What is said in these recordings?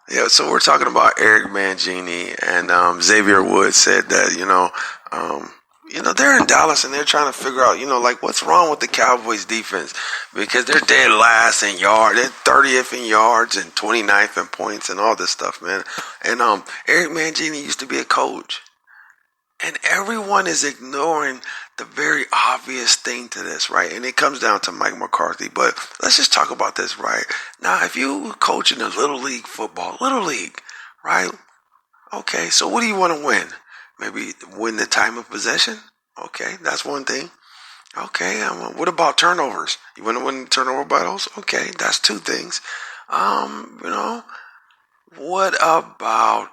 Yeah, so we're talking about Eric Mangini and Xavier Woods said that they're in Dallas and they're trying to figure out like what's wrong with the Cowboys defense because they're dead last in yards, they're 30th in yards and 29th in points and all this stuff, man. And Eric Mangini used to be a coach. And everyone is ignoring the very obvious thing to this, right? And it comes down to Mike McCarthy. But let's just talk about this, right? Now, if you coach in the Little League football, Little League, right? Okay, so what do you want to win? Maybe win the time of possession? Okay, that's one thing. Okay, what about turnovers? You want to win the turnover battles? Okay, that's two things. You know, what about,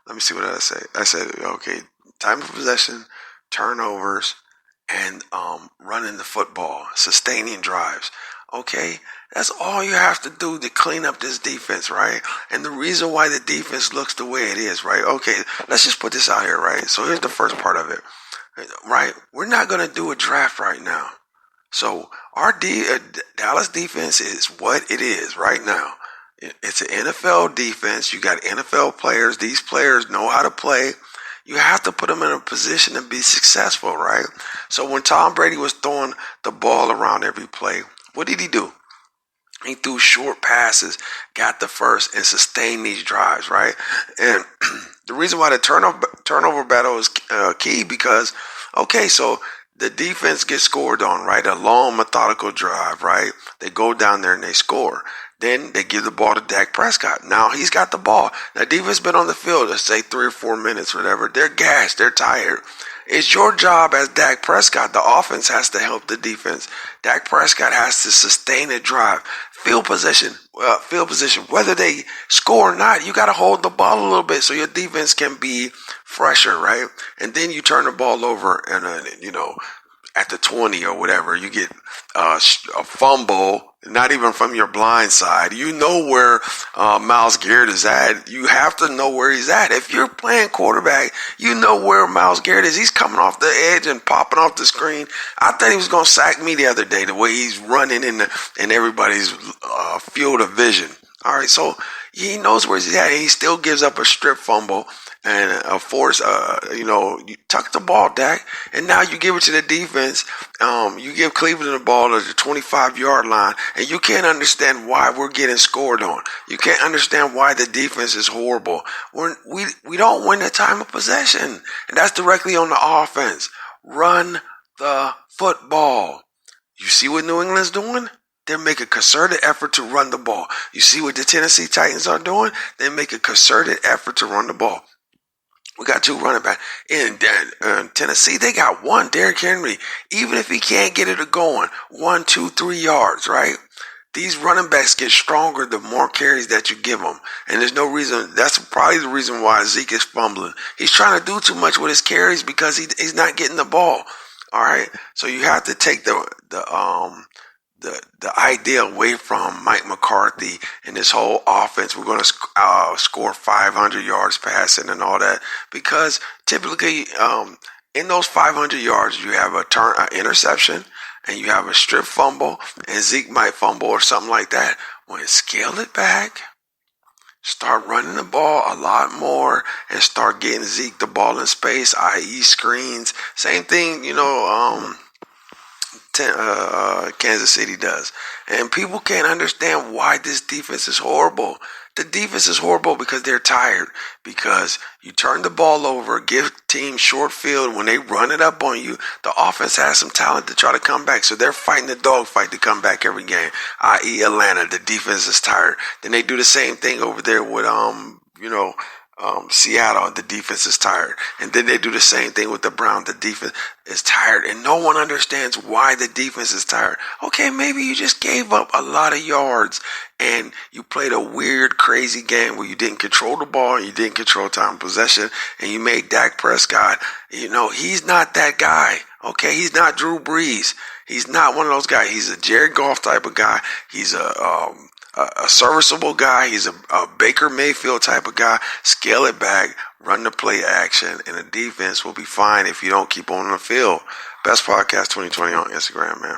let me see what I say. I said, okay, time of possession, turnovers, and running the football, sustaining drives. Okay, that's all you have to do to clean up this defense, right? And the reason why the defense looks the way it is, right? Okay, let's just put this out here, right? So here's the first part of it, right? We're not going to do a draft right now. So our Dallas defense is what it is right now. It's an NFL defense. You got NFL players. These players know how to play. You have to put them in a position to be successful, right? So when Tom Brady was throwing the ball around every play, what did he do? He threw short passes, got the first, and sustained these drives, right? And the reason why the turnover battle is key because, okay, so the defense gets scored on, right? A long, methodical drive, right? They go down there and they score. Then they give the ball to Dak Prescott. Now he's got the ball. The defense been on the field, let's say 3 or 4 minutes, whatever. They're gassed. They're tired. It's your job as Dak Prescott. The offense has to help the defense. Dak Prescott has to sustain a drive. Field position. Whether they score or not, you got to hold the ball a little bit so your defense can be fresher, right? And then you turn the ball over and, at the 20 or whatever, you get a fumble, not even from your blind side. You know where Myles Garrett is at. You have to know where he's at. If you're playing quarterback, you know where Myles Garrett is. He's coming off the edge and popping off the screen. I thought he was going to sack me the other day, the way he's running in everybody's field of vision. All right, so he knows where he's at. He still gives up a strip fumble and a force. You tuck the ball, Dak, and now you give it to the defense. You give Cleveland the ball at the 25-yard line, and you can't understand why we're getting scored on. You can't understand why the defense is horrible. We don't win the time of possession, and that's directly on the offense. Run the football. You see what New England's doing? They make a concerted effort to run the ball. You see what the Tennessee Titans are doing? They make a concerted effort to run the ball. We got 2 running backs. In Tennessee, they got one, Derrick Henry. Even if he can't get it going, 1, 2, 3 yards, right? These running backs get stronger the more carries that you give them. And there's no reason. That's probably the reason why Zeke is fumbling. He's trying to do too much with his carries because he's not getting the ball. All right. So you have to take the idea away from Mike McCarthy and this whole offense. We're going to score 500 yards passing and all that because typically in those 500 yards you have an interception and you have a strip fumble and Zeke might fumble or something like that. When scale it back, start running the ball a lot more and start getting Zeke the ball in space, i.e. screens. Same thing, Kansas City does. And people can't understand why this defense is horrible. The defense is horrible because they're tired. Because you turn the ball over, give teams short field. When they run it up on you, the offense has some talent to try to come back. So they're fighting the dogfight to come back every game. I.e. Atlanta, the defense is tired. Then they do the same thing over there with, Seattle, the defense is tired. And then they do the same thing with the Browns. The defense is tired. And no one understands why the defense is tired. Okay, maybe you just gave up a lot of yards and you played a weird, crazy game where you didn't control the ball and you didn't control time of possession and you made Dak Prescott, he's not that guy. Okay, he's not Drew Brees. He's not one of those guys. He's a Jared Goff type of guy. He's a serviceable guy. He's a Baker Mayfield type of guy. Scale it back, run the play action, and the defense will be fine if you don't keep on the field. Best Podcast 2020 on Instagram, man.